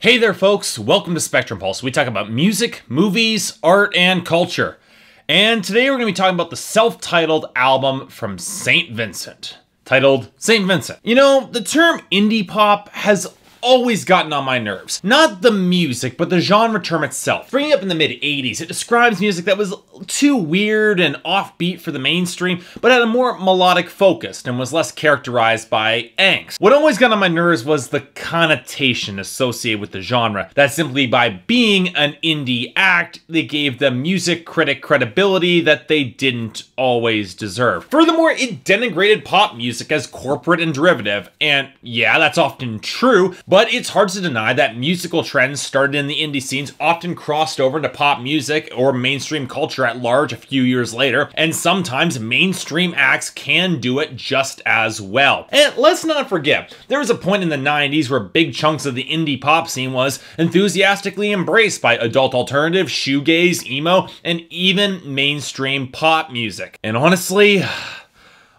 Hey there folks, welcome to Spectrum Pulse. We talk about music, movies, art, and culture. And today we're going to be talking about the self-titled album from St. Vincent, titled St. Vincent. You know, the term indie pop has always gotten on my nerves. Not the music, but the genre term itself. Bringing up in the mid-80s, it describes music that was too weird and offbeat for the mainstream, but had a more melodic focus and was less characterized by angst. What always got on my nerves was the connotation associated with the genre, that simply by being an indie act, they gave the music critic credibility that they didn't always deserve. Furthermore, it denigrated pop music as corporate and derivative, and yeah, that's often true, but it's hard to deny that musical trends started in the indie scenes often crossed over into pop music or mainstream culture at large a few years later, and sometimes mainstream acts can do it just as well. And let's not forget, there was a point in the 90s where big chunks of the indie pop scene was enthusiastically embraced by adult alternative, shoegaze, emo, and even mainstream pop music. And honestly,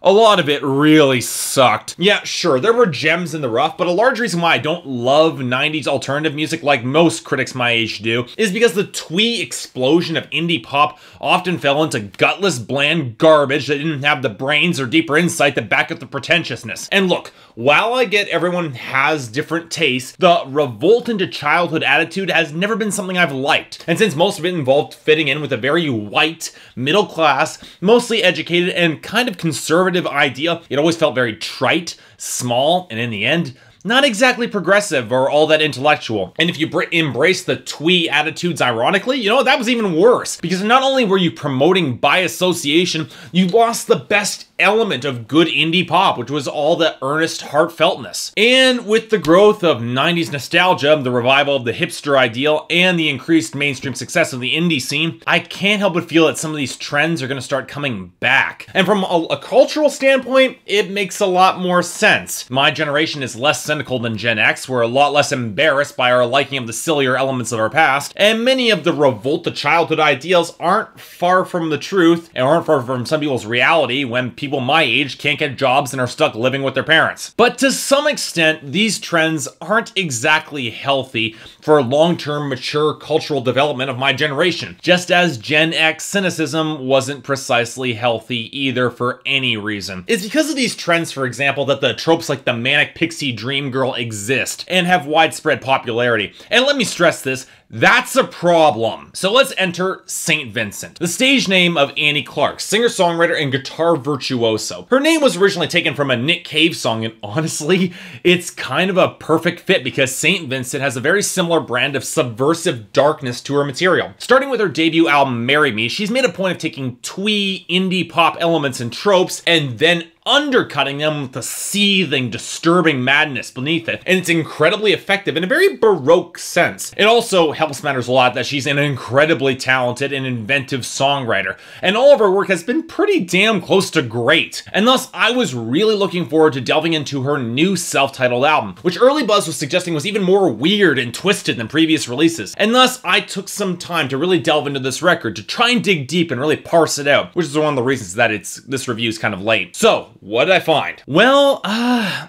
a lot of it really sucked. Yeah, sure, there were gems in the rough, but a large reason why I don't love 90s alternative music like most critics my age do is because the twee explosion of indie pop often fell into gutless, bland garbage that didn't have the brains or deeper insight that back up the pretentiousness. And look, while I get everyone has different tastes, the revolt into childhood attitude has never been something I've liked. And since most of it involved fitting in with a very white, middle class, mostly educated, and kind of conservative idea, it always felt very trite, small, and in the end, not exactly progressive or all that intellectual. And if you embrace the twee attitudes ironically, you know, that was even worse. Because not only were you promoting by association, you lost the best element of good indie pop, which was all the earnest heartfeltness. And with the growth of 90s nostalgia, the revival of the hipster ideal, and the increased mainstream success of the indie scene, I can't help but feel that some of these trends are going to start coming back. And from a cultural standpoint, it makes a lot more sense. My generation is less cynical than Gen X. We're a lot less embarrassed by our liking of the sillier elements of our past, and many of the revolt to childhood ideals aren't far from the truth, and aren't far from some people's reality when people my age can't get jobs and are stuck living with their parents. But to some extent, these trends aren't exactly healthy for long-term mature cultural development of my generation, just as Gen X cynicism wasn't precisely healthy either for any reason. It's because of these trends, for example, that the tropes like the manic pixie dream girl exist and have widespread popularity. And let me stress this, that's a problem. So let's enter St. Vincent, the stage name of Annie Clark, singer-songwriter and guitar virtuoso. Her name was originally taken from a Nick Cave song, and honestly, it's kind of a perfect fit because St. Vincent has a very similar brand of subversive darkness to her material. Starting with her debut album, Marry Me, she's made a point of taking twee indie pop elements and tropes and then undercutting them with the seething, disturbing madness beneath it. And it's incredibly effective in a very Baroque sense. It also helps matters a lot that she's an incredibly talented and inventive songwriter. And all of her work has been pretty damn close to great. And thus, I was really looking forward to delving into her new self-titled album, which early buzz was suggesting was even more weird and twisted than previous releases. And thus, I took some time to really delve into this record, to try and dig deep and really parse it out, which is one of the reasons that this review is kind of late. So, what did I find? Well,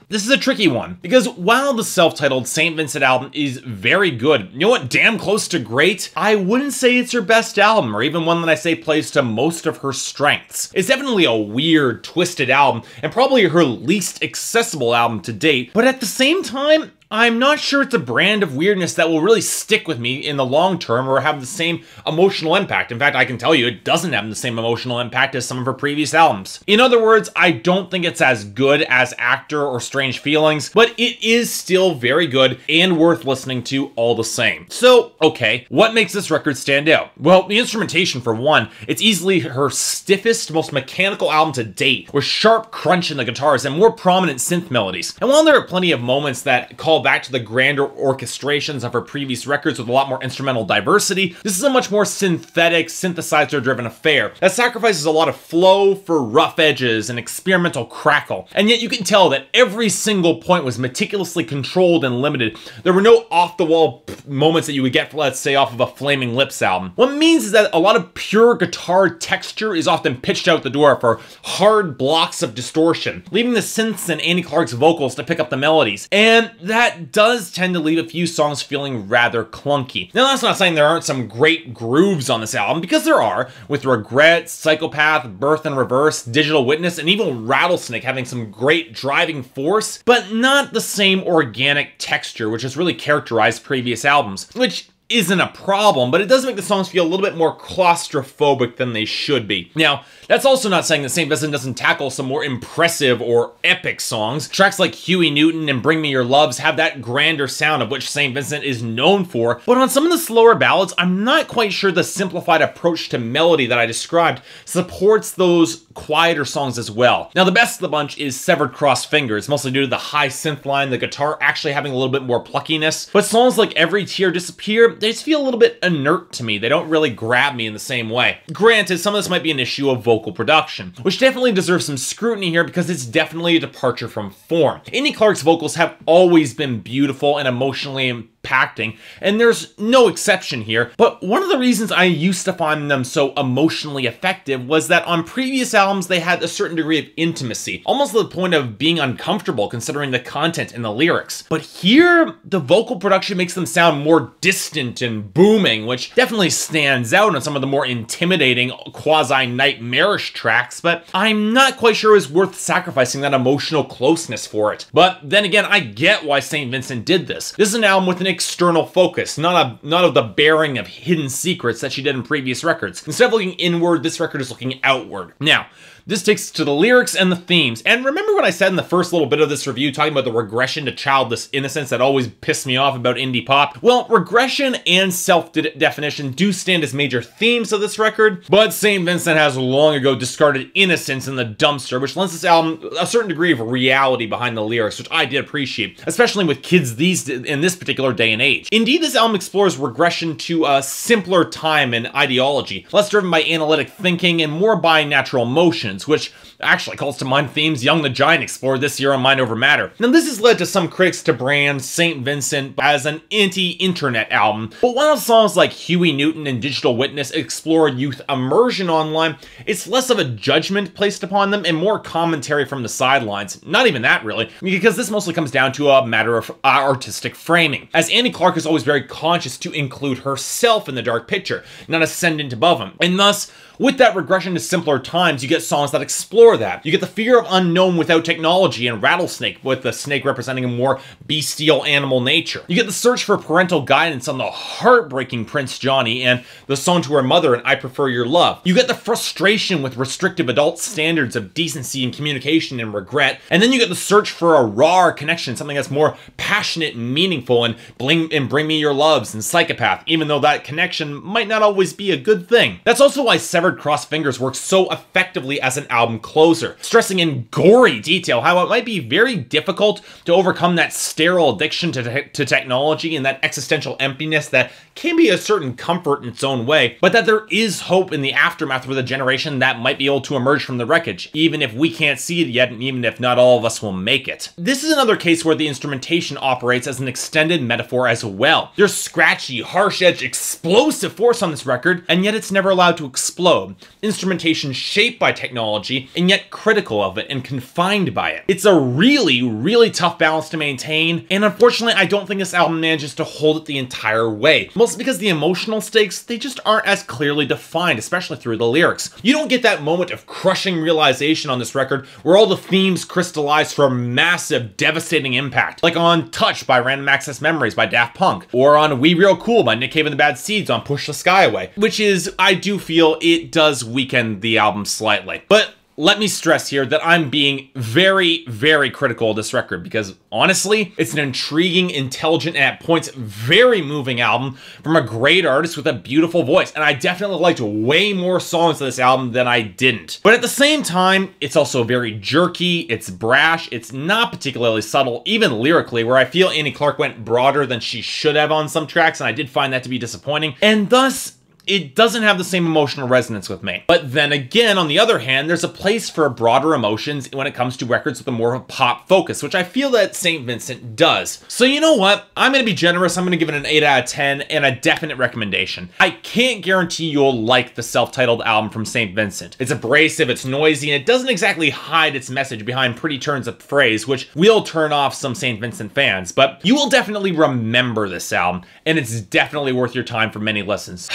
this is a tricky one, because while the self-titled St. Vincent album is very good, you know what, damn close to great, I wouldn't say it's her best album, or even one that I say plays to most of her strengths. It's definitely a weird, twisted album, and probably her least accessible album to date, but at the same time, I'm not sure it's a brand of weirdness that will really stick with me in the long term or have the same emotional impact. In fact, I can tell you it doesn't have the same emotional impact as some of her previous albums. In other words, I don't think it's as good as Actor or Strange Feelings, but it is still very good and worth listening to all the same. So, okay, what makes this record stand out? Well, the instrumentation for one. It's easily her stiffest, most mechanical album to date, with sharp crunch in the guitars and more prominent synth melodies. And while there are plenty of moments that call back to the grander orchestrations of her previous records with a lot more instrumental diversity, this is a much more synthetic, synthesizer-driven affair that sacrifices a lot of flow for rough edges and experimental crackle. And yet you can tell that every single point was meticulously controlled and limited. There were no off-the-wall moments that you would get, let's say, off of a Flaming Lips album. What it means is that a lot of pure guitar texture is often pitched out the door for hard blocks of distortion, leaving the synths and Annie Clark's vocals to pick up the melodies. And that does tend to leave a few songs feeling rather clunky. Now, that's not saying there aren't some great grooves on this album, because there are, with Regret, Psychopath, Birth in Reverse, Digital Witness, and even Rattlesnake having some great driving force, but not the same organic texture which has really characterized previous albums, which isn't a problem, but it does make the songs feel a little bit more claustrophobic than they should be. Now, that's also not saying that St. Vincent doesn't tackle some more impressive or epic songs. Tracks like Huey Newton and Bring Me Your Loves have that grander sound of which St. Vincent is known for, but on some of the slower ballads, I'm not quite sure the simplified approach to melody that I described supports those quieter songs as well. Now, the best of the bunch is Severed Cross Fingers, mostly due to the high synth line, the guitar actually having a little bit more pluckiness, but songs like Every Tear Disappear, they just feel a little bit inert to me. They don't really grab me in the same way. Granted, some of this might be an issue of vocal production, which definitely deserves some scrutiny here because it's definitely a departure from form. Annie Clark's vocals have always been beautiful and emotionally impacting, and there's no exception here, but one of the reasons I used to find them so emotionally effective was that on previous albums they had a certain degree of intimacy, almost to the point of being uncomfortable considering the content and the lyrics. But here, the vocal production makes them sound more distant and booming, which definitely stands out on some of the more intimidating, quasi-nightmarish tracks, but I'm not quite sure it's worth sacrificing that emotional closeness for it. But then again, I get why St. Vincent did this. This is an album with an external focus, not of the bearing of hidden secrets that she did in previous records. Instead of looking inward, this record is looking outward. Now, this takes us to the lyrics and the themes. And remember what I said in the first little bit of this review, talking about the regression to childless innocence that always pissed me off about indie pop? Well, regression and self-definition do stand as major themes of this record, but St. Vincent has long ago discarded innocence in the dumpster, which lends this album a certain degree of reality behind the lyrics, which I did appreciate, especially with kids in this particular day and age. Indeed, this album explores regression to a simpler time and ideology, less driven by analytic thinking and more by natural emotions, which actually calls to mind themes Young the Giant explored this year on Mind Over Matter. Now, this has led to some critics to brand St. Vincent as an anti-internet album, but while songs like Huey Newton and Digital Witness explore youth immersion online, it's less of a judgment placed upon them and more commentary from the sidelines. Not even that, really, because this mostly comes down to a matter of artistic framing, as Annie Clark is always very conscious to include herself in the dark picture, not ascendant above him, and thus, with that regression to simpler times, you get songs that explore that. You get the fear of unknown without technology and Rattlesnake, with the snake representing a more bestial animal nature. You get the search for parental guidance on the heartbreaking Prince Johnny and the song to her mother in I Prefer Your Love. You get the frustration with restrictive adult standards of decency and communication and regret. And then you get the search for a raw connection, something that's more passionate and meaningful, and Bring Me Your Loves and Psychopath, even though that connection might not always be a good thing. That's also why Severed Cross Fingers works so effectively as an album closer, stressing in gory detail how it might be very difficult to overcome that sterile addiction to technology and that existential emptiness that can be a certain comfort in its own way, but that there is hope in the aftermath with a generation that might be able to emerge from the wreckage, even if we can't see it yet and even if not all of us will make it. This is another case where the instrumentation operates as an extended metaphor as well. There's scratchy, harsh-edged, explosive force on this record, and yet it's never allowed to explode. Instrumentation shaped by technology, and yet critical of it and confined by it. It's a really, really tough balance to maintain, and unfortunately, I don't think this album manages to hold it the entire way. Mostly because the emotional stakes, they just aren't as clearly defined, especially through the lyrics. You don't get that moment of crushing realization on this record where all the themes crystallize for massive, devastating impact, like on Touch by Random Access Memories by Daft Punk, or on We Real Cool by Nick Cave and the Bad Seeds on Push the Sky Away, which is, I do feel it does weaken the album slightly. But let me stress here that I'm being very, very critical of this record because, honestly, it's an intriguing, intelligent, and at points very moving album from a great artist with a beautiful voice, and I definitely liked way more songs of this album than I didn't. But at the same time, it's also very jerky, it's brash, it's not particularly subtle, even lyrically, where I feel Annie Clark went broader than she should have on some tracks, and I did find that to be disappointing, and thus, it doesn't have the same emotional resonance with me. But then again, on the other hand, there's a place for broader emotions when it comes to records with a more of a pop focus, which I feel that St. Vincent does. So you know what? I'm going to be generous. I'm going to give it an 8 out of 10 and a definite recommendation. I can't guarantee you'll like the self-titled album from St. Vincent. It's abrasive, it's noisy, and it doesn't exactly hide its message behind pretty turns of phrase, which will turn off some St. Vincent fans, but you will definitely remember this album, and it's definitely worth your time for many listens.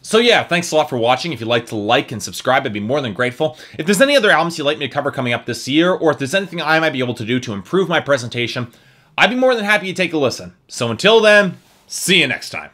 So yeah, thanks a lot for watching. If you'd like to like and subscribe, I'd be more than grateful. If there's any other albums you'd like me to cover coming up this year, or if there's anything I might be able to do to improve my presentation, I'd be more than happy to take a listen. So until then, see you next time.